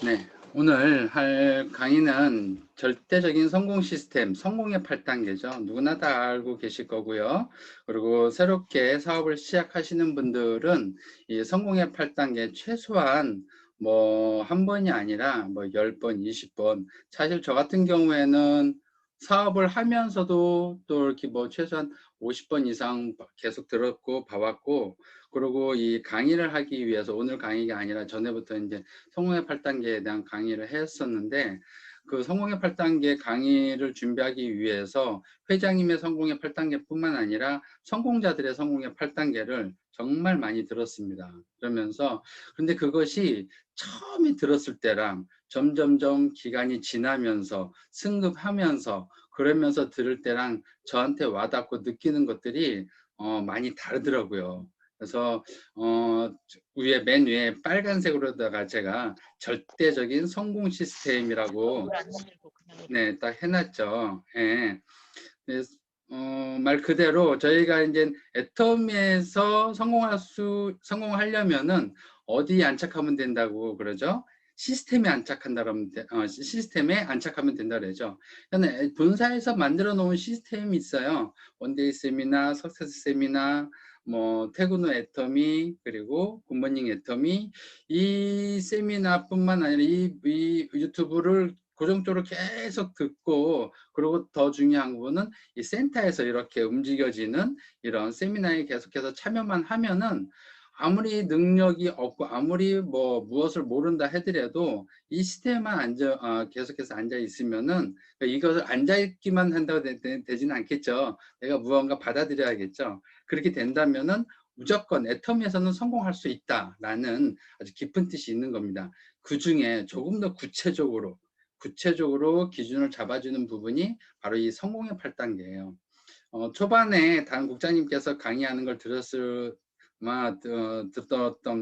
네, 오늘 할 강의는 절대적인 성공 시스템, 성공의 8단계죠. 누구나 다 알고 계실 거고요. 그리고 새롭게 사업을 시작하시는 분들은 이 성공의 8단계 최소한 뭐 한 번이 아니라 뭐 10번, 20번. 사실 저 같은 경우에는 사업을 하면서도 또 이렇게 뭐 최소한 50번 이상 계속 들었고 봐왔고, 그리고 이 강의를 하기 위해서 오늘 강의가 아니라 전에부터 이제 성공의 8단계에 대한 강의를 했었는데, 그 성공의 8단계 강의를 준비하기 위해서 회장님의 성공의 8단계뿐만 아니라 성공자들의 성공의 8단계를 정말 많이 들었습니다. 그러면서 근데 그것이 처음에 들었을 때랑 점점점 기간이 지나면서 승급하면서 그러면서 들을 때랑 저한테 와닿고 느끼는 것들이 많이 다르더라고요. 그래서 맨 위에 빨간색으로다가 제가 절대적인 성공 시스템이라고 네, 딱 해놨죠. 예. 그래서, 말 그대로 저희가 이제 애터미에서 성공하려면은 어디에 안착하면 된다고 그러죠? 시스템에 안착한다 그러면 시스템에 안착하면 된다 그러죠. 본사에서 만들어 놓은 시스템이 있어요. 원데이 세미나, 석세스 세미나, 뭐 퇴근 후 애터미, 그리고 굿모닝 애터미, 이 세미나뿐만 아니라 이 유튜브를 고정적으로 계속 듣고, 그리고 더 중요한 부분은 이 센터에서 이렇게 움직여지는 이런 세미나에 계속해서 참여만 하면은 아무리 능력이 없고 아무리 뭐 무엇을 모른다 하더라도 이 시스템에만 계속해서 앉아 있으면은 이것을 앉아 있기만 한다고 되지는 않겠죠. 내가 무언가 받아들여야겠죠. 그렇게 된다면은 무조건 애터미에서는 성공할 수 있다라는 아주 깊은 뜻이 있는 겁니다. 그 중에 조금 더 구체적으로 기준을 잡아주는 부분이 바로 이 성공의 8단계예요. 초반에 다른 국장님께서 강의하는 걸 듣던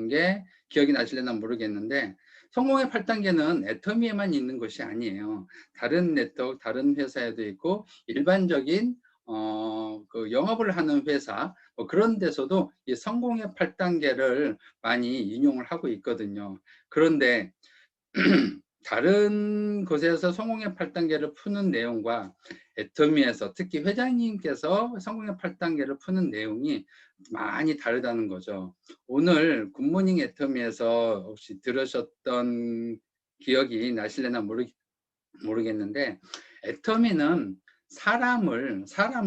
게 기억이 나실려나 모르겠는데, 성공의 8단계는 애터미에만 있는 것이 아니에요. 다른 네트워크, 다른 회사에도 있고, 일반적인 그 영업을 하는 회사, 뭐 그런 데서도 이 성공의 8단계를 많이 인용을 하고 있거든요. 그런데 다른 곳에서 성공의 8단계를 푸는 내용과 애터미에서 특히 회장님께서 성공의 8단계를 푸는 내용이 많이 다르다는 거죠. 오늘 굿모닝 애터미에서 혹시 들으셨던 기억이 나실래나 모르겠는데, 애터미는 사람을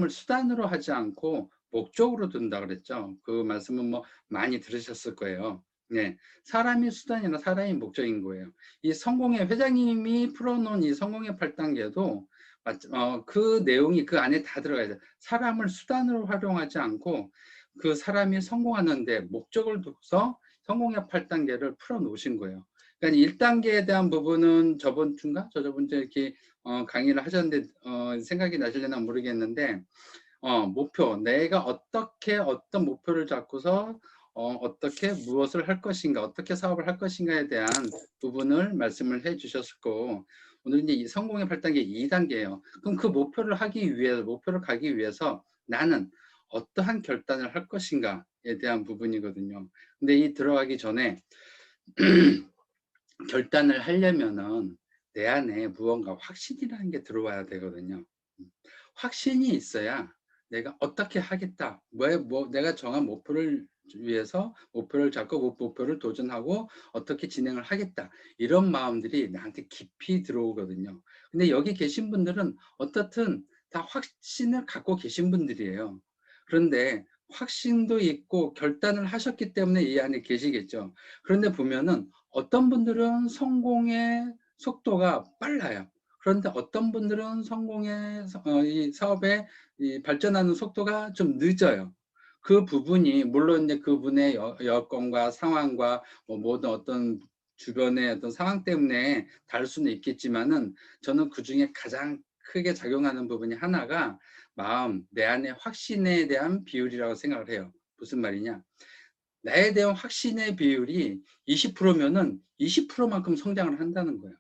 수단으로 하지 않고 목적으로 둔다 그랬죠. 그 말씀은 뭐 많이 들으셨을 거예요. 네, 사람이 수단이나 사람이 목적인 거예요. 이 성공의 회장님이 풀어놓은 이 성공의 8단계도 그 내용이 그 안에 다 들어가야 돼요. 사람을 수단으로 활용하지 않고 그 사람이 성공하는데 목적을 둬서 성공의 8단계를 풀어 놓으신 거예요. 그러니까 1단계에 대한 부분은 저번 주인가? 저번 주에 이렇게 강의를 하셨는데 생각이 나실려나 모르겠는데, 목표, 내가 어떻게 어떤 목표를 잡고서 어떻게 무엇을 할 것인가, 어떻게 사업을 할 것인가에 대한 부분을 말씀을 해 주셨고, 오늘 이제 이 성공의 8단계 2단계예요. 그럼 그 목표를 가기 위해서 나는 어떠한 결단을 할 것인가에 대한 부분이거든요. 근데 이 들어가기 전에 결단을 하려면은 내 안에 무언가 확신이라는 게 들어와야 되거든요. 확신이 있어야 내가 어떻게 하겠다, 내가 정한 목표를 위해서 목표를 잡고 그 목표를 도전하고 어떻게 진행을 하겠다, 이런 마음들이 나한테 깊이 들어오거든요. 근데 여기 계신 분들은 어떻든 다 확신을 갖고 계신 분들이에요. 그런데 확신도 있고 결단을 하셨기 때문에 이 안에 계시겠죠. 그런데 보면은 어떤 분들은 성공의 속도가 빨라요. 그런데 어떤 분들은 이 사업의 이 발전하는 속도가 좀 늦어요. 그 부분이 물론 이제 그분의 여건과 상황과 뭐 모든 어떤 주변의 어떤 상황 때문에 다를 수는 있겠지만은, 저는 그 중에 가장 크게 작용하는 부분이 하나가 내 안의 확신에 대한 비율이라고 생각을 해요. 무슨 말이냐? 나에 대한 확신의 비율이 20%면은 20%만큼 성장을 한다는 거예요.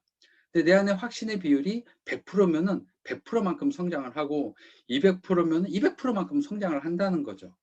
근데 내 안에 확신의 비율이 100%면은 100%만큼 성장을 하고 200%면은 200%만큼 성장을 한다는 거죠.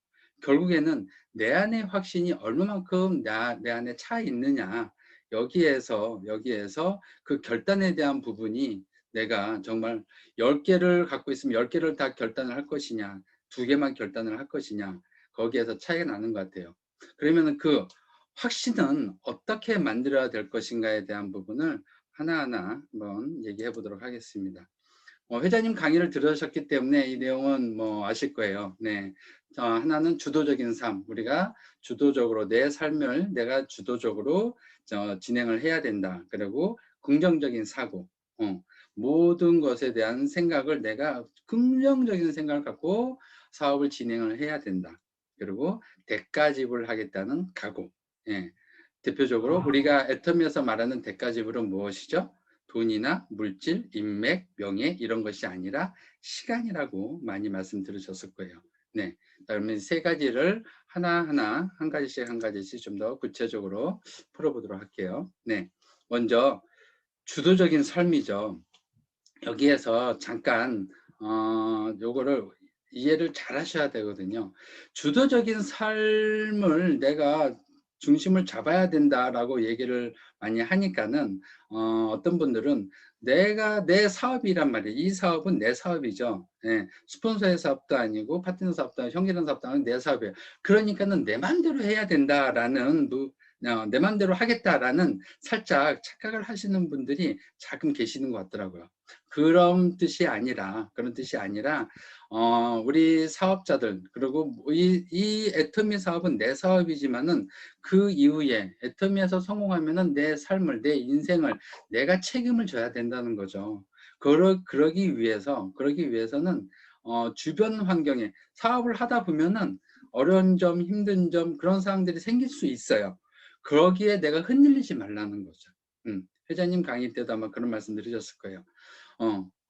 결국에는 내 안의 확신이 얼마만큼 내 안에 차 있느냐, 여기에서 그 결단에 대한 부분이 내가 정말 10개를 갖고 있으면 10개를 다 결단을 할 것이냐, 2개만 결단을 할 것이냐, 거기에서 차이가 나는 것 같아요. 그러면은 그 확신은 어떻게 만들어야 될 것인가에 대한 부분을 하나하나 한번 얘기해 보도록 하겠습니다. 회장님 강의를 들으셨기 때문에 이 내용은 뭐 아실 거예요. 네. 하나는 주도적인 삶. 우리가 주도적으로 내 삶을 내가 주도적으로 진행을 해야 된다. 그리고 긍정적인 사고. 모든 것에 대한 생각을 내가 긍정적인 생각을 갖고 사업을 진행을 해야 된다. 그리고 대가지불을 하겠다는 각오. 예. 대표적으로 우리가 애터미에서 말하는 대가지불은 무엇이죠? 돈이나 물질, 인맥, 명예 이런 것이 아니라 시간이라고 많이 말씀 들으셨을 거예요. 네. 그러면 세 가지를 하나하나 한 가지씩 좀 더 구체적으로 풀어보도록 할게요. 네. 먼저 주도적인 삶이죠. 여기에서 잠깐 요거를 이해를 잘 하셔야 되거든요. 주도적인 삶을 내가 중심을 잡아야 된다라고 얘기를 많이 하니까는 어떤 분들은 내가 내 사업이란 말이에요. 이 사업은 내 사업이죠. 예, 스폰서의 사업도 아니고 파트너 사업도 아니고 형제랑 사업도 아니고 내 사업이에요. 그러니까는 내 마음대로 해야 된다라는 내 마음대로 하겠다라는 살짝 착각을 하시는 분들이 가끔 계시는 것 같더라고요. 그런 뜻이 아니라 우리 사업자들 그리고 이 애터미 사업은 내 사업이지만은 그 이후에 애터미에서 성공하면은 내 삶을 내 인생을 내가 책임을 져야 된다는 거죠. 그러기 위해서는 주변 환경에 사업을 하다 보면은 어려운 점, 힘든 점 그런 상황들이 생길 수 있어요. 거기에 내가 흔들리지 말라는 거죠. 회장님 강의 때도 아마 그런 말씀 드리셨을 거예요.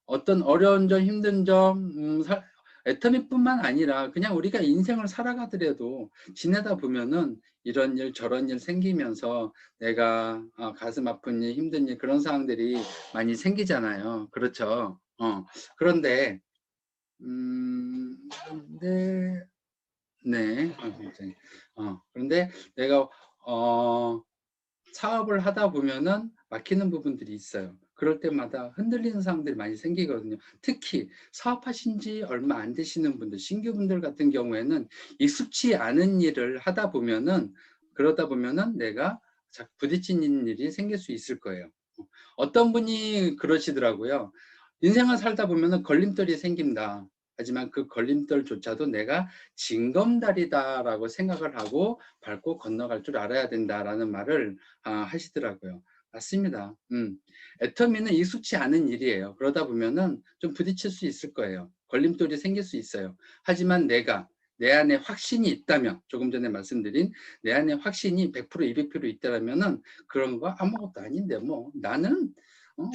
어떤 어려운 점, 힘든 점, 애터미뿐만 아니라 그냥 우리가 인생을 살아가더라도 지내다 보면은 이런 일 저런 일 생기면서 내가 가슴 아픈 일, 힘든 일 그런 상황들이 많이 생기잖아요. 그렇죠. 그런데 그런데 네. 굉장히. 그런데 내가 사업을 하다 보면은 막히는 부분들이 있어요. 그럴 때마다 흔들리는 상황들이 많이 생기거든요. 특히 사업하신 지 얼마 안 되시는 분들, 신규분들 같은 경우에는 익숙치 않은 일을 하다 보면은 그러다 보면은 내가 부딪히는 일이 생길 수 있을 거예요. 어떤 분이 그러시더라고요. 인생을 살다 보면은 걸림돌이 생긴다. 하지만 그 걸림돌조차도 내가 징검다리다라고 생각을 하고 밟고 건너갈 줄 알아야 된다라는 말을 하시더라고요. 맞습니다. 애터미는 익숙치 않은 일이에요. 그러다 보면은 좀 부딪힐 수 있을 거예요. 걸림돌이 생길 수 있어요. 하지만 내가 내 안에 확신이 있다면, 조금 전에 말씀드린 내 안에 확신이 100% 200% 있다면은 그런 거 아무것도 아닌데 뭐 나는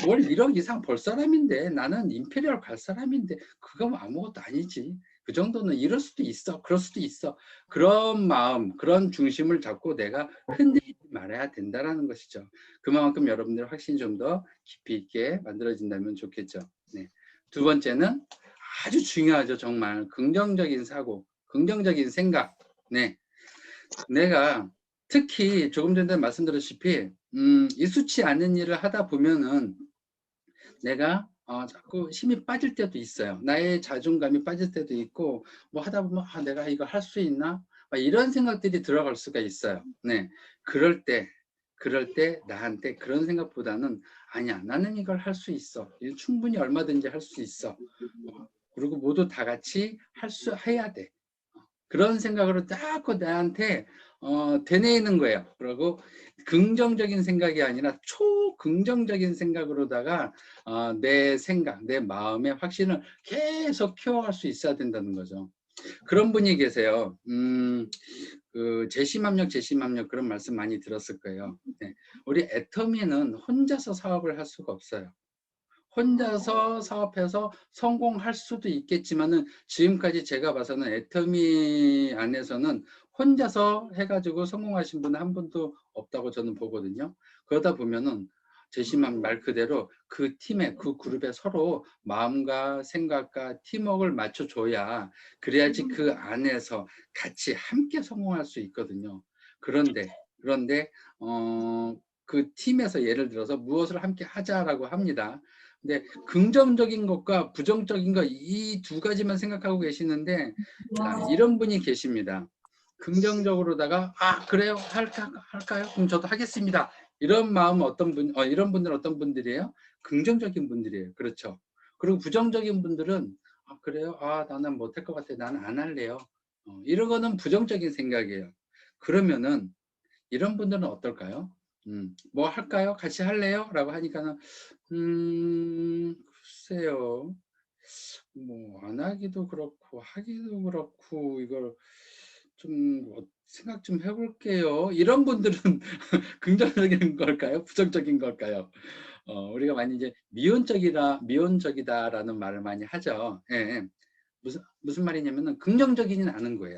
월 1억 이상 벌 사람인데 나는 임페리얼 갈 사람인데 그거 뭐 아무것도 아니지. 그 정도는 이럴 수도 있어. 그럴 수도 있어. 그런 마음, 그런 중심을 잡고 내가 흔들리지 말아야 된다라는 것이죠. 그만큼 여러분들 확신이 좀 더 깊이 있게 만들어진다면 좋겠죠. 네. 두 번째는 아주 중요하죠. 정말 긍정적인 사고, 긍정적인 생각. 네. 내가 특히 조금 전에 말씀드렸다시피 익숙치 않은 일을 하다 보면은 내가 자꾸 힘이 빠질 때도 있어요. 나의 자존감이 빠질 때도 있고 뭐 하다 보면 내가 이거 할 수 있나? 이런 생각들이 들어갈 수가 있어요. 네, 그럴 때 나한테 그런 생각보다는 아니야, 나는 이걸 할 수 있어. 충분히 얼마든지 할 수 있어. 그리고 모두 다 같이 해야 돼. 그런 생각으로 자꾸 나한테 되뇌이는 거예요. 그리고 긍정적인 생각이 아니라 초긍정적인 생각으로다가 내 생각, 내 마음의 확신을 계속 키워갈 수 있어야 된다는 거죠. 그런 분이 계세요. 그 재심압력 그런 말씀 많이 들었을 거예요. 네. 우리 애터미는 혼자서 사업을 할 수가 없어요. 혼자서 사업해서 성공할 수도 있겠지만은 지금까지 제가 봐서는 애터미 안에서는 혼자서 해가지고 성공하신 분은 한 분도 없다고 저는 보거든요. 그러다 보면은 제시만 말 그대로 그 팀에 그 그룹에 서로 마음과 생각과 팀워크를 맞춰줘야 그래야지 그 안에서 같이 함께 성공할 수 있거든요. 그런데 그 팀에서 예를 들어서 무엇을 함께 하자라고 합니다. 근데 긍정적인 것과 부정적인 것 이 두 가지만 생각하고 계시는데 자, 이런 분이 계십니다. 긍정적으로다가 그래요 할까요? 그럼 저도 하겠습니다. 이런 마음 어떤 분 이런 분들은 어떤 분들이에요? 긍정적인 분들이에요. 그렇죠. 그리고 부정적인 분들은 그래요? 나는 못할 것 같아. 나는 안 할래요. 이런 거는 부정적인 생각이에요. 그러면은 이런 분들은 어떨까요? 뭐 할까요? 같이 할래요? 라고 하니까는 글쎄요. 뭐 안 하기도 그렇고 하기도 그렇고 이걸 좀 생각 좀 해볼게요. 이런 분들은 긍정적인 걸까요? 부정적인 걸까요? 우리가 많이 이제 미온적이다라는 말을 많이 하죠. 예, 예. 무슨 말이냐면은 긍정적이진 않은 거예요.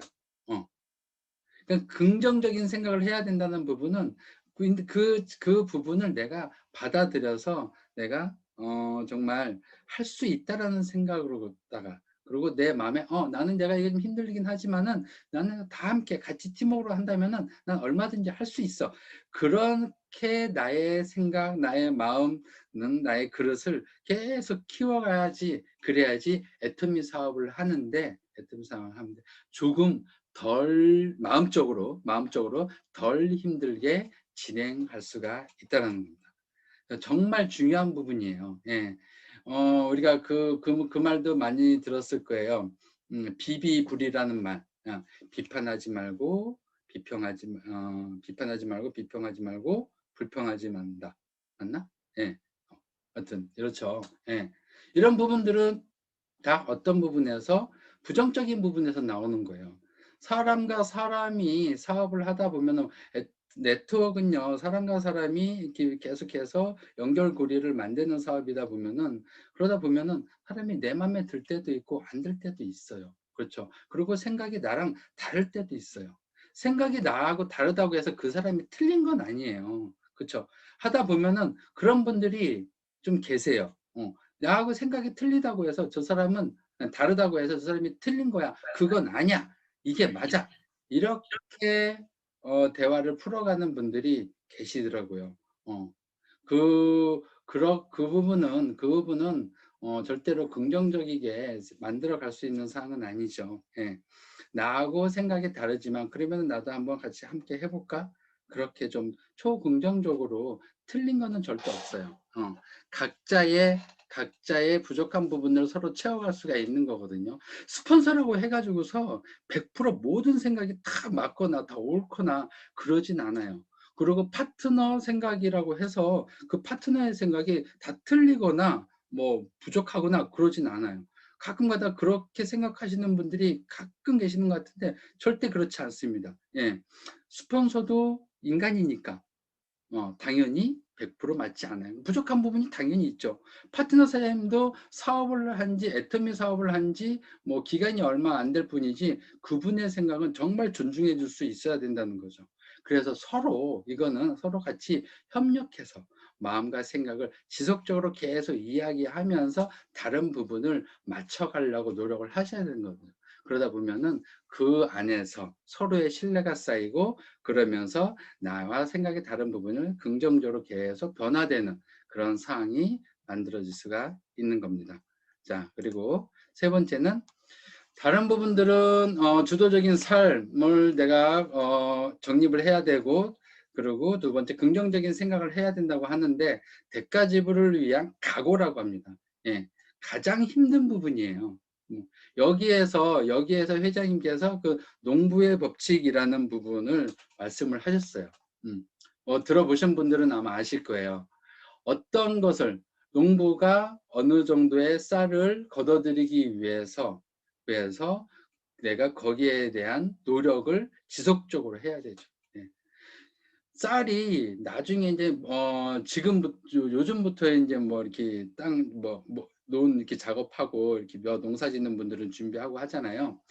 그러니까 긍정적인 생각을 해야 된다는 부분은 그 부분을 내가 받아들여서 내가 정말 할 수 있다라는 생각으로다가 그리고 내 마음에 나는 내가 이게 좀 힘들긴 하지만은 나는 다 함께 같이 팀워크로 한다면은 난 얼마든지 할 수 있어. 그렇게 나의 생각, 나의 마음은 나의 그릇을 계속 키워가야지 그래야지 애터미 사업을 하는데 조금 덜 마음적으로 덜 힘들게 진행할 수가 있다는 겁니다. 정말 중요한 부분이에요. 예. 우리가 그 말도 많이 들었을 거예요. 비비불이라는 말. 비판하지 말고 비판하지 말고 비평하지 말고 불평하지 말다. 맞나? 예. 하여튼 그렇죠. 예. 이런 부분들은 다 어떤 부분에서 부정적인 부분에서 나오는 거예요. 사람과 사람이 사업을 하다 보면은 네트워크는요, 사람과 사람이 이렇게 계속해서 연결고리를 만드는 사업이다 보면은 그러다 보면은 사람이 내 맘에 들 때도 있고 안 들 때도 있어요. 그렇죠. 그리고 생각이 나랑 다를 때도 있어요. 생각이 나하고 다르다고 해서 그 사람이 틀린 건 아니에요. 그렇죠. 하다 보면은 그런 분들이 좀 계세요. 나하고 생각이 틀리다고 해서 저 사람은 다르다고 해서 저 사람이 틀린 거야. 그건 아니야. 이게 맞아. 이렇게 대화를 풀어가는 분들이 계시더라고요. 그 부분은 절대로 긍정적이게 만들어 갈 수 있는 사항은 아니죠. 예. 나하고 생각이 다르지만 그러면 나도 한번 같이 함께 해볼까? 그렇게 좀 초긍정적으로 틀린 거는 절대 없어요. 각자의 부족한 부분을 서로 채워갈 수가 있는 거거든요. 스폰서라고 해가지고서 100% 모든 생각이 다 맞거나 다 옳거나 그러진 않아요. 그리고 파트너 생각이라고 해서 그 파트너의 생각이 다 틀리거나 뭐 부족하거나 그러진 않아요. 가끔가다 그렇게 생각하시는 분들이 가끔 계시는 것 같은데 절대 그렇지 않습니다. 예. 스폰서도 인간이니까 당연히 100% 맞지 않아요. 부족한 부분이 당연히 있죠. 파트너 사장님도 사업을 한지 애터미 사업을 한지 뭐 기간이 얼마 안 될 뿐이지 그분의 생각은 정말 존중해 줄 수 있어야 된다는 거죠. 그래서 이거는 서로 같이 협력해서 마음과 생각을 지속적으로 계속 이야기하면서 다른 부분을 맞춰가려고 노력을 하셔야 되는 거죠. 그러다 보면은 그 안에서 서로의 신뢰가 쌓이고 그러면서 나와 생각이 다른 부분을 긍정적으로 계속 변화되는 그런 상황이 만들어질 수가 있는 겁니다. 자, 그리고 세 번째는 다른 부분들은 주도적인 삶을 내가 정립을 해야 되고 그리고 두 번째 긍정적인 생각을 해야 된다고 하는데 대가지불을 위한 각오라고 합니다. 예, 가장 힘든 부분이에요. 여기에서 회장님께서 그 농부의 법칙이라는 부분을 말씀을 하셨어요. 들어보신 분들은 아마 아실 거예요. 어떤 것을 농부가 어느 정도의 쌀을 걷어들이기 위해서 내가 거기에 대한 노력을 지속적으로 해야 되죠. 예. 쌀이 나중에 이제 지금부터 요즘부터 이제 뭐 이렇게 논 이렇게 작업하고 이렇게 농사 짓는 분들은 준비하고 하잖아요.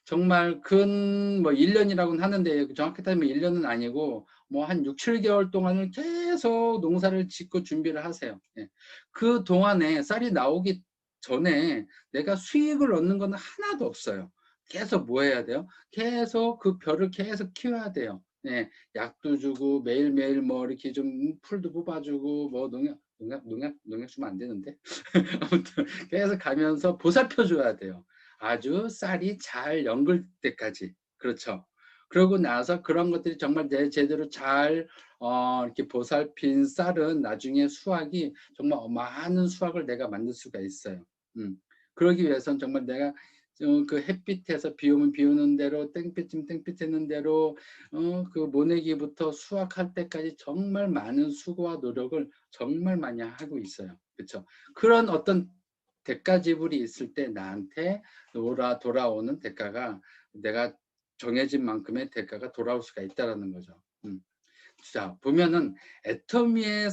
정말 뭐 1년이라고는 하는데 정확히 따지면 1년은 아니고 뭐 한 6, 7개월 동안을 계속 농사를 짓고 준비를 하세요. 예. 그 동안에 쌀이 나오기 전에 내가 수익을 얻는 건 하나도 없어요. 계속 뭐 해야 돼요? 계속 그 벼를 계속 키워야 돼요. 네, 약도 주고 매일매일 뭐 이렇게 좀 풀도 뽑아주고 뭐 농약 주면 안 되는데 아무튼 계속 가면서 보살펴 줘야 돼요. 아주 쌀이 잘 연글 때까지. 그렇죠. 그러고 나서 그런 것들이 정말 제대로 잘 이렇게 보살핀 쌀은 나중에 수확이 정말 많은 수확을 내가 만들 수가 있어요. 그러기 위해서는 정말 내가 그 햇빛에서 비 오면 비 오는 대로 땡볕이면 땡볕 있는 대로 그 모내기부터 수확할 때까지 정말 많은 수고와 노력을 정말 많이 하고 있어요. 그렇죠? 그런 어떤 대가 지불이 있을 때 나한테 돌아오는 대가가 내가 정해진 만큼의 대가가 돌아올 수가 있다라는 거죠. 자, 보면은 애터미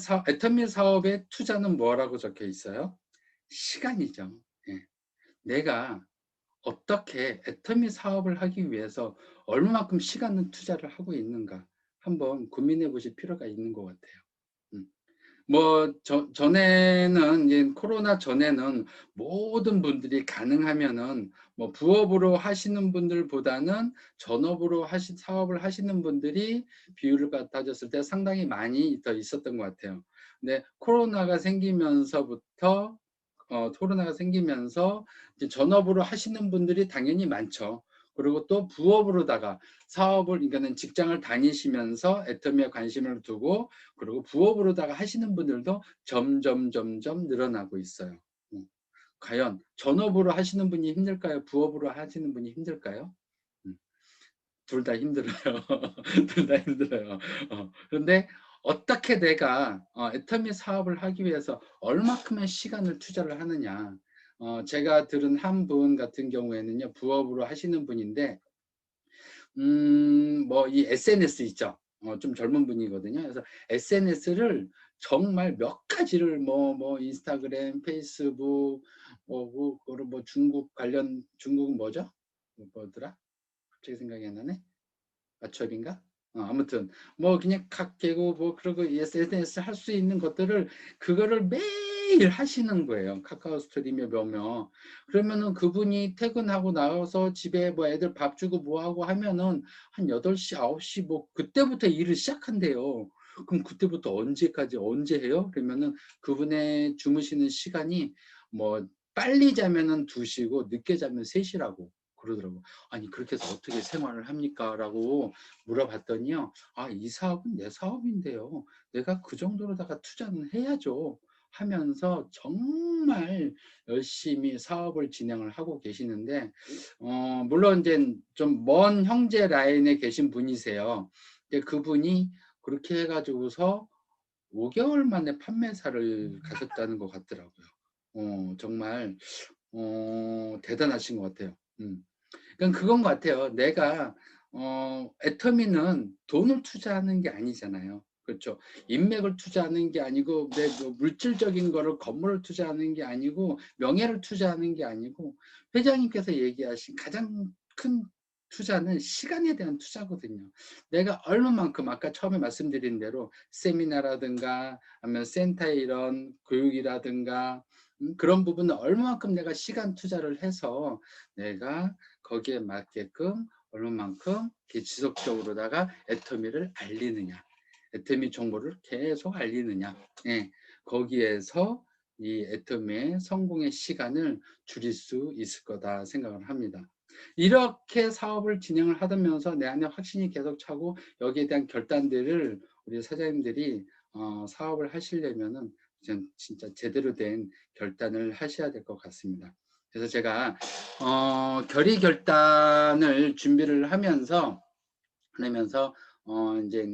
사업의 투자는 뭐라고 적혀 있어요? 시간이죠. 예. 내가 어떻게 애터미 사업을 하기 위해서 얼마만큼 시간을 투자를 하고 있는가 한번 고민해 보실 필요가 있는 것 같아요. 음. 뭐 전에는 이제 코로나 전에는 모든 분들이 가능하면은 뭐 부업으로 하시는 분들보다는 전업으로 사업을 하시는 분들이 비율을 따졌을 때 상당히 많이 더 있었던 것 같아요. 근데 코로나가 생기면서 이제 전업으로 하시는 분들이 당연히 많죠. 그리고 또 부업으로다가 사업을, 그러니까는 직장을 다니시면서 애터미에 관심을 두고 그리고 부업으로다가 하시는 분들도 점점 늘어나고 있어요. 과연 전업으로 하시는 분이 힘들까요? 부업으로 하시는 분이 힘들까요? 둘 다 힘들어요. 둘 다 힘들어요. 그런데 어떻게 내가 애터미 사업을 하기 위해서 얼마큼의 시간을 투자를 하느냐. 제가 들은 한 분 같은 경우에는요, 부업으로 하시는 분인데, 뭐 이 SNS 있죠. 좀 젊은 분이거든요. 그래서 SNS를 정말 몇 가지를 뭐 인스타그램, 페이스북, 뭐 중국 관련, 중국은 뭐죠? 뭐더라? 갑자기 생각이 안 나네. 맞춤인가? 아무튼 뭐 그냥 각 개고 뭐 그러고 SNS 할 수 있는 것들을 그거를 매일 하시는 거예요. 카카오 스트림에 보면. 그러면은 그분이 퇴근하고 나와서 집에 뭐 애들 밥 주고 뭐 하고 하면은 한 8시, 9시 뭐 그때부터 일을 시작한대요. 그럼 그때부터 언제까지 언제 해요? 그러면은 그분의 주무시는 시간이 뭐 빨리 자면은 2시고 늦게 자면 3시라고 그러더라고. 아니 그렇게 해서 어떻게 생활을 합니까? 라고 물어봤더니요. 아, 이 사업은 내 사업인데요. 내가 그 정도로다가 투자는 해야죠. 하면서 정말 열심히 사업을 진행을 하고 계시는데, 물론 이제 좀 먼 형제 라인에 계신 분이세요. 근데 그분이 그렇게 해가지고서 5개월 만에 판매사를 가셨다는 것 같더라고요. 정말, 대단하신 것 같아요. 그러니까 그건 것 같아요. 내가 애터미는 돈을 투자하는 게 아니잖아요. 그렇죠. 인맥을 투자하는 게 아니고 뭐 물질적인 거를 건물을 투자하는 게 아니고 명예를 투자하는 게 아니고 회장님께서 얘기하신 가장 큰 투자는 시간에 대한 투자거든요. 내가 얼마만큼 아까 처음에 말씀드린 대로 세미나라든가 아니면 센터의 이런 교육이라든가 그런 부분은 얼마만큼 내가 시간 투자를 해서 내가 거기에 맞게끔 얼마만큼 지속적으로다가 애터미를 알리느냐, 애터미 정보를 계속 알리느냐, 예, 거기에서 이 애터미의 성공의 시간을 줄일 수 있을 거다 생각을 합니다. 이렇게 사업을 진행을 하면서 내 안에 확신이 계속 차고 여기에 대한 결단들을 우리 사장님들이 사업을 하시려면은 진짜 제대로 된 결단을 하셔야 될 것 같습니다. 그래서 제가 결의 결단을 준비를 하면서 그러면서 이제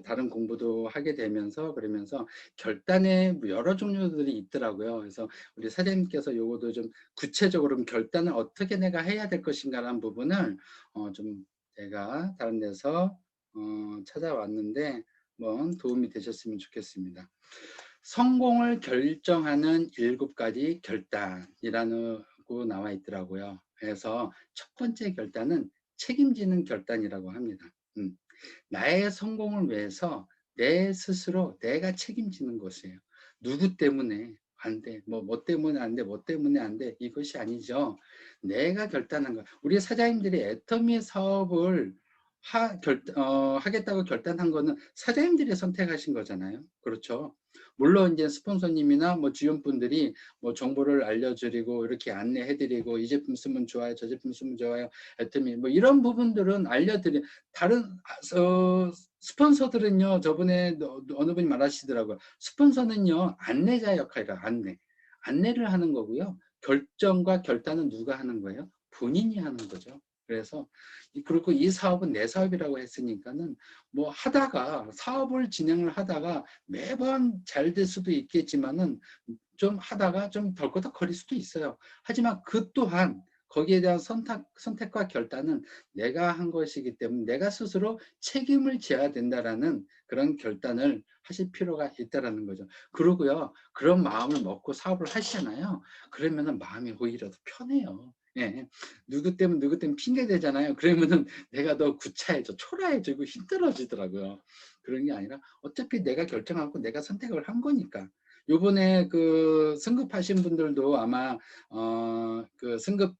다른 공부도 하게 되면서 그러면서 결단의 여러 종류들이 있더라고요. 그래서 우리 사장님께서 요거도 좀 구체적으로 결단을 어떻게 내가 해야 될 것인가라는 부분을 좀 제가 다른 데서 찾아왔는데 뭐 도움이 되셨으면 좋겠습니다. 성공을 결정하는 7가지 결단이라고 나와 있더라고요. 그래서 첫 번째 결단은 책임지는 결단이라고 합니다. 나의 성공을 위해서 내 스스로 내가 책임지는 것이에요. 누구 때문에 안 돼, 뭐 때문에 안 돼, 뭐 때문에 안 돼, 이것이 아니죠. 내가 결단한 거. 우리 사장님들이 애터미 사업을 하겠다고 결단한 거는 사장님들이 선택하신 거잖아요. 그렇죠. 물론 이제 스폰서님이나 뭐 지원분들이 뭐 정보를 알려드리고 이렇게 안내해드리고 이 제품 쓰면 좋아요, 저 제품 쓰면 좋아요, 애터미 뭐 이런 부분들은 다른 스폰서들은요. 저번에 어느 분이 말하시더라고요. 스폰서는요 안내자 역할이라 안내를 하는 거고요. 결정과 결단은 누가 하는 거예요? 본인이 하는 거죠. 그래서 그리고 이 사업은 내 사업이라고 했으니까는 뭐 하다가 사업을 진행을 하다가 매번 잘 될 수도 있겠지만은 좀 하다가 좀 덜커덕거릴 수도 있어요. 하지만 그 또한 거기에 대한 선택과 결단은 내가 한 것이기 때문에 내가 스스로 책임을 져야 된다라는 그런 결단을 하실 필요가 있다라는 거죠. 그러고요, 그런 마음을 먹고 사업을 하시잖아요. 그러면은 마음이 오히려 더 편해요. 예. 누구 때문에 핑계 대잖아요. 그러면은 내가 더 구차해져, 초라해지고 힘들어지더라고요. 그런 게 아니라 어차피 내가 결정하고 내가 선택을 한 거니까. 요번에 그 승급하신 분들도 아마 그 승급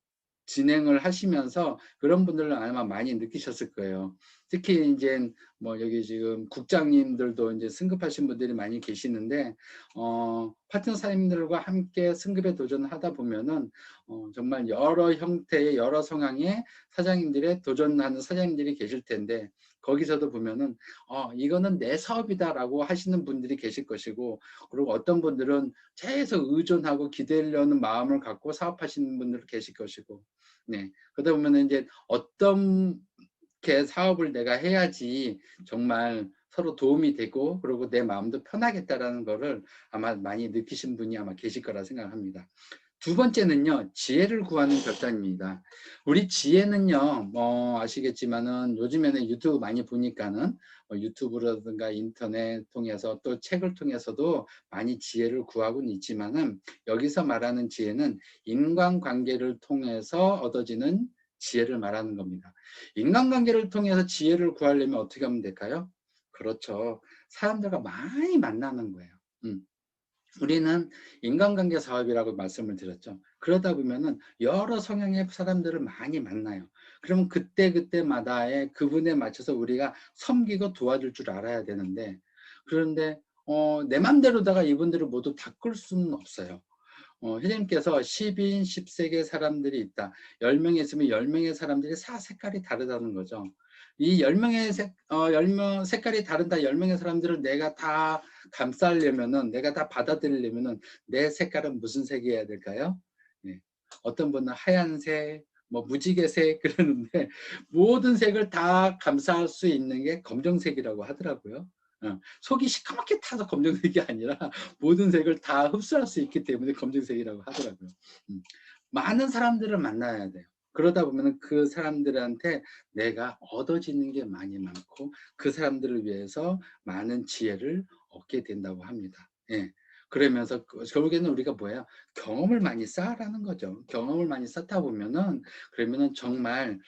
진행을 하시면서 그런 분들은 아마 많이 느끼셨을 거예요. 특히 이제 뭐 여기 지금 국장님들도 이제 승급하신 분들이 많이 계시는데 파트너 사장님들과 함께 승급에 도전하다 보면은 정말 여러 형태의 여러 성향의 사장님들의 도전하는 사장님들이 계실 텐데 거기서도 보면은 이거는 내 사업이다라고 하시는 분들이 계실 것이고, 그리고 어떤 분들은 계속 의존하고 기대려는 마음을 갖고 사업하시는 분들 계실 것이고, 네. 그러다 보면은 이제 어떤 게 사업을 내가 해야지 정말 서로 도움이 되고 그리고 내 마음도 편하겠다라는 거를 아마 많이 느끼신 분이 아마 계실 거라 생각합니다. 두 번째는요, 지혜를 구하는 결단입니다. 우리 지혜는요, 뭐 아시겠지만은 요즘에는 유튜브 많이 보니까는 유튜브라든가 인터넷 통해서 또 책을 통해서도 많이 지혜를 구하고는 있지만은 여기서 말하는 지혜는 인간관계를 통해서 얻어지는 지혜를 말하는 겁니다. 인간관계를 통해서 지혜를 구하려면 어떻게 하면 될까요? 그렇죠. 사람들과 많이 만나는 거예요. 우리는 인간관계 사업이라고 말씀을 드렸죠. 그러다 보면은 여러 성향의 사람들을 많이 만나요. 그러면 그때마다의 그분에 맞춰서 우리가 섬기고 도와줄 줄 알아야 되는데, 그런데 내 맘대로다가 이분들을 모두 다 끌 수는 없어요. 회장님께서 10인 10색의 사람들이 있다. 10명이 있으면 10명의 사람들이 색깔이 다르다는 거죠. 이 10명의 10명 색깔이 다른다. 10명의 사람들을 내가 다 감싸려면은, 내가 다 받아들이려면은 내 색깔은 무슨 색이어야 될까요? 네. 어떤 분은 하얀색, 뭐 무지개색 그러는데 모든 색을 다 감싸할 수 있는 게 검정색이라고 하더라고요. 속이 시커멓게 타서 검정색이 아니라 모든 색을 다 흡수할 수 있기 때문에 검정색이라고 하더라고요. 많은 사람들을 만나야 돼요. 그러다 보면 그 사람들한테 내가 얻어지는 게 많이 많고 그 사람들을 위해서 많은 지혜를 얻게 된다고 합니다. 예. 그러면서 결국에는 우리가 뭐예요? 경험을 많이 쌓으라는 거죠. 경험을 많이 쌓다 보면은 그러면은 정말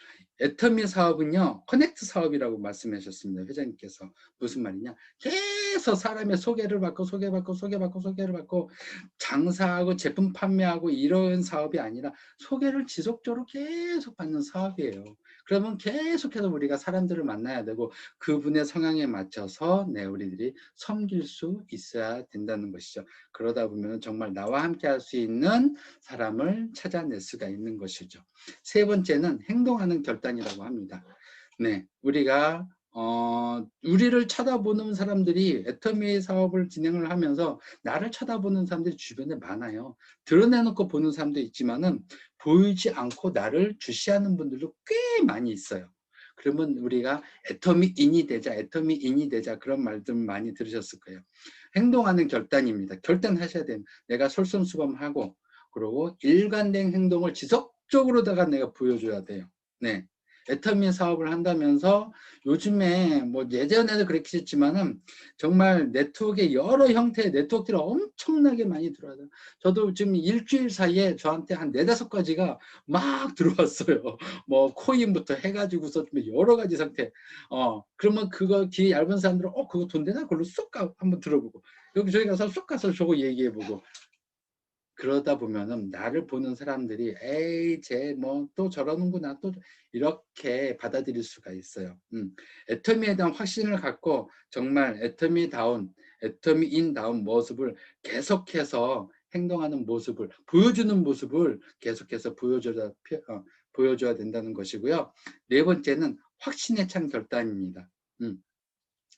애터미 사업은요, 커넥트 사업이라고 말씀하셨습니다. 회장님께서. 무슨 말이냐? 계속 사람의 소개를 받고 소개를 받고 장사하고 제품 판매하고 이런 사업이 아니라 소개를 지속적으로 계속 받는 사업이에요. 그러면 계속해서 우리가 사람들을 만나야 되고 그분의 성향에 맞춰서 우리들이 섬길 수 있어야 된다는 것이죠. 그러다 보면 정말 나와 함께 할 수 있는 사람을 찾아낼 수가 있는 것이죠. 세 번째는 행동하는 결단이라고 합니다. 네, 우리가 우리를 쳐다보는 사람들이 애터미 사업을 진행을 하면서 나를 쳐다보는 사람들이 주변에 많아요. 드러내놓고 보는 사람도 있지만은 보이지 않고 나를 주시하는 분들도 꽤 많이 있어요. 그러면 우리가 애터미인이 되자 그런 말들 많이 들으셨을 거예요. 행동하는 결단입니다. 결단하셔야 돼요. 내가 솔선수범하고 그리고 일관된 행동을 지속적으로다가 내가 보여줘야 돼요. 네. 애터미 사업을 한다면서 요즘에 뭐 예전에도 그렇게 했지만은 정말 네트워크의 여러 형태의 네트워크들이 엄청나게 많이 들어와요. 저도 지금 일주일 사이에 저한테 한 4-5가지가 막 들어왔어요. 뭐 코인부터 해가지고서 여러 가지 상태. 그러면 그거 귀 얇은 사람들은 그거 돈 되나? 그걸로 쏙 한번 들어보고 여기 저희 가서 쏙 가서 저거 얘기해보고 그러다 보면은 나를 보는 사람들이 에이 쟤 뭐 또 저러는구나 또 이렇게 받아들일 수가 있어요. 애터미에 대한 확신을 갖고 정말 애터미인다운 모습을 계속해서 행동하는 모습을 보여주는 모습을 계속해서 보여줘야 된다는 것이고요. 네 번째는 확신에 찬 결단입니다. 음.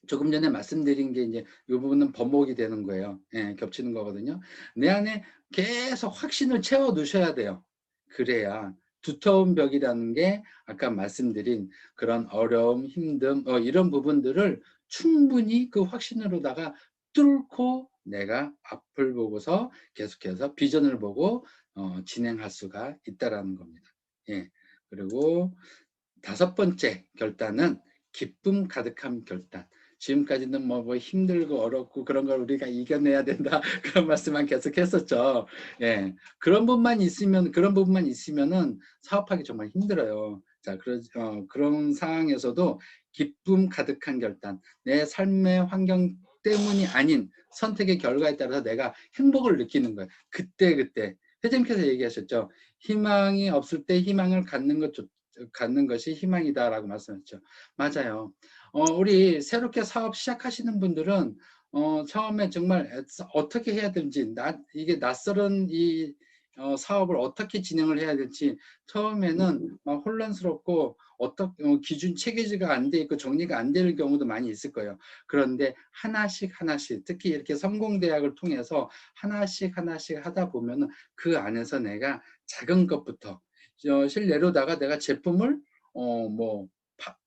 조금 전에 말씀드린 게 이제 이 부분은 번복이 되는 거예요. 예, 겹치는 거거든요. 내 안에 계속 확신을 채워 넣으셔야 돼요. 그래야 두터운 벽이라는 게 아까 말씀드린 그런 어려움, 힘듦, 이런 부분들을 충분히 그 확신으로다가 뚫고 내가 앞을 보고서 계속해서 비전을 보고 진행할 수가 있다라는 겁니다. 예. 그리고 다섯 번째 결단은 기쁨 가득한 결단. 지금까지는 뭐 힘들고 어렵고 그런 걸 우리가 이겨내야 된다 그런 말씀만 계속 했었죠. 예, 그런 부분만 있으면은 사업하기 정말 힘들어요. 자, 그런 상황에서도 기쁨 가득한 결단, 내 삶의 환경 때문이 아닌 선택의 결과에 따라서 내가 행복을 느끼는 거예요. 그때 회장님께서 얘기하셨죠. 희망이 없을 때 희망을 갖는 것이 희망이다라고 말씀하셨죠. 맞아요. 우리 새롭게 사업 시작하시는 분들은 처음에 정말 어떻게 해야 되는지 이게 낯설은 이 사업을 어떻게 진행을 해야 될지 처음에는 막 혼란스럽고 기준 체계지가 안 돼 있고 정리가 안 되는 경우도 많이 있을 거예요. 그런데 하나씩 특히 이렇게 성공대학을 통해서 하나씩 하다 보면은 그 안에서 내가 작은 것부터 실내로다가 내가 제품을 뭐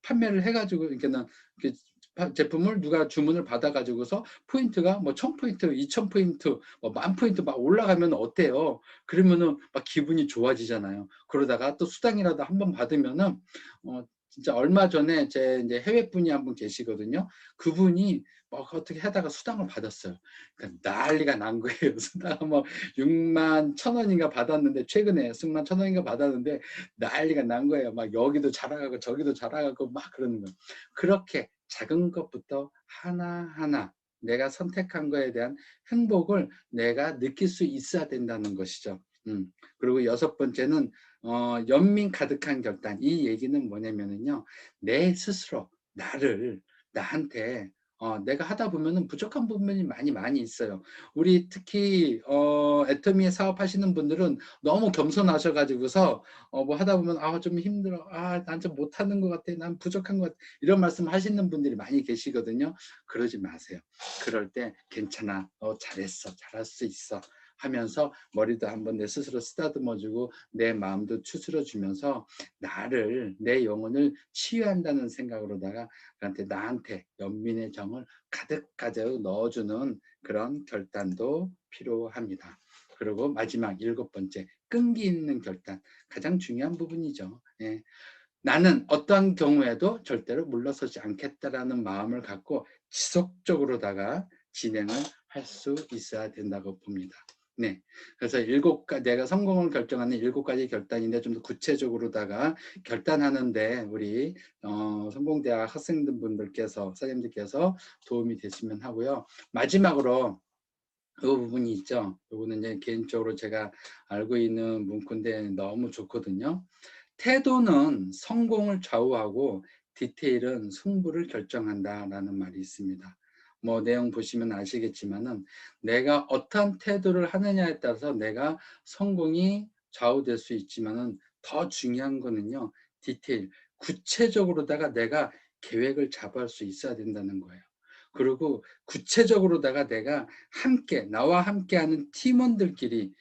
판매를 해가지고 그러니까는 그 제품을 누가 주문을 받아가지고서 포인트가 뭐 1000포인트, 2000포인트, 뭐 10,000포인트 막 올라가면 어때요? 그러면은 막 기분이 좋아지잖아요. 그러다가 또 수당이라도 한번 받으면은 진짜 얼마 전에 제 이제 해외 분이 한 분 계시거든요. 그분이 뭐 어떻게 하다가 수당을 받았어요. 그러니까 난리가 난 거예요. 수당 뭐 6만 1,000원인가 받았는데 최근에 6만 1,000원인가 받았는데 난리가 난 거예요. 막 여기도 자라가고 저기도 자라가고 막 그러는 거예요. 그렇게 작은 것부터 하나하나 내가 선택한 거에 대한 행복을 내가 느낄 수 있어야 된다는 것이죠. 그리고 여섯 번째는 연민 가득한 결단. 이 얘기는 뭐냐면은요. 내 스스로 나한테 내가 하다 보면은 부족한 부분이 많이 있어요. 우리 특히 애터미에 사업하시는 분들은 너무 겸손하셔 가지고서 뭐 하다 보면 좀 힘들어. 난 좀 못하는 것 같아. 난 부족한 것 같아. 이런 말씀 하시는 분들이 많이 계시거든요. 그러지 마세요. 그럴 때 괜찮아. 잘했어. 잘할 수 있어. 하면서 머리도 한번 내 스스로 쓰다듬어주고 내 마음도 추스러주면서 내 영혼을 치유한다는 생각으로다가 나한테 연민의 정을 가득 넣어주는 그런 결단도 필요합니다. 그리고 마지막 일곱 번째, 끈기 있는 결단. 가장 중요한 부분이죠. 예. 나는 어떠한 경우에도 절대로 물러서지 않겠다라는 마음을 갖고 지속적으로다가 진행을 할 수 있어야 된다고 봅니다. 네. 그래서 내가 성공을 결정하는 7가지 결단인데 좀 더 구체적으로다가 결단하는데 우리 성공대학 학생분들께서 선생님들께서 도움이 됐으면 하고요. 마지막으로 이 부분이 있죠. 이거는 이제 개인적으로 제가 알고 있는 문구인데 너무 좋거든요. 태도는 성공을 좌우하고 디테일은 승부를 결정한다라는 말이 있습니다. 뭐 내용 보시면 아시겠지만은 내가 어떤 태도를 하느냐에 따라서 내가 성공이 좌우될 수 있지만은 더 중요한 거는요. 디테일, 구체적으로다가 내가 계획을 잡을 수 있어야 된다는 거예요. 그리고 구체적으로다가 내가 나와 함께하는 팀원들끼리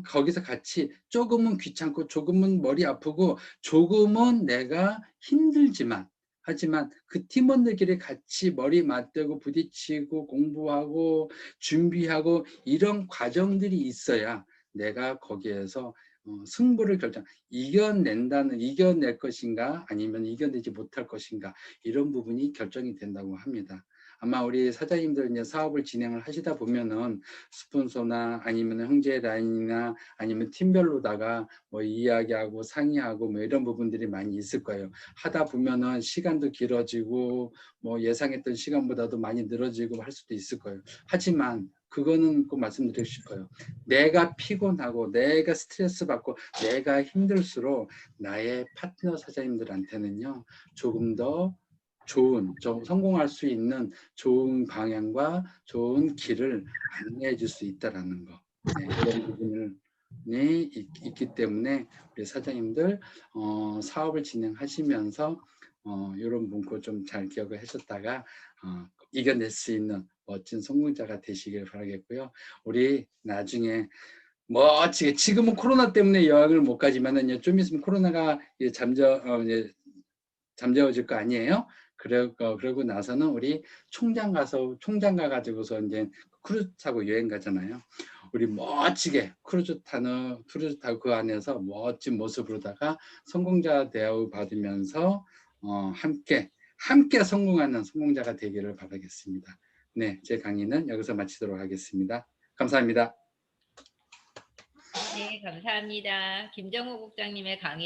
거기서 같이 조금은 귀찮고 조금은 머리 아프고 조금은 내가 힘들지만 하지만 그 팀원들끼리 같이 머리 맞대고 부딪히고 공부하고 준비하고 이런 과정들이 있어야 내가 거기에서 승부를 이겨낼 것인가 아니면 이겨내지 못할 것인가 이런 부분이 결정이 된다고 합니다. 아마 우리 사장님들 이제 사업을 진행을 하시다 보면은 스폰서나 아니면 형제 라인이나 아니면 팀별로다가 뭐 이야기하고 상의하고 뭐 이런 부분들이 많이 있을 거예요. 하다 보면은 시간도 길어지고 뭐 예상했던 시간보다도 많이 늘어지고 할 수도 있을 거예요. 하지만 그거는 꼭 말씀드리고 싶어요. 내가 피곤하고 내가 스트레스 받고 내가 힘들수록 나의 파트너 사장님들한테는요, 조금 더 좋은, 좀 성공할 수 있는 좋은 방향과 좋은 길을 안내해 줄 수 있다라는 거. 네, 그런 부분이 있기 때문에 우리 사장님들 사업을 진행하시면서 이런 문구 좀 잘 기억을 하셨다가 이겨낼 수 있는 멋진 성공자가 되시길 바라겠고요. 우리 나중에 멋지게, 지금은 코로나 때문에 여행을 못 가지만은요, 좀 있으면 코로나가 이제 잠재워질 거 아니에요? 그러고 나서는 우리 총장 가가지고서 이제 크루즈 타고 여행 가잖아요. 우리 멋지게 크루즈 타고 그 안에서 멋진 모습으로다가 성공자 대우 받으면서 함께 성공하는 성공자가 되기를 바라겠습니다. 네, 제 강의는 여기서 마치도록 하겠습니다. 감사합니다. 네, 감사합니다. 김정우 국장님의 강의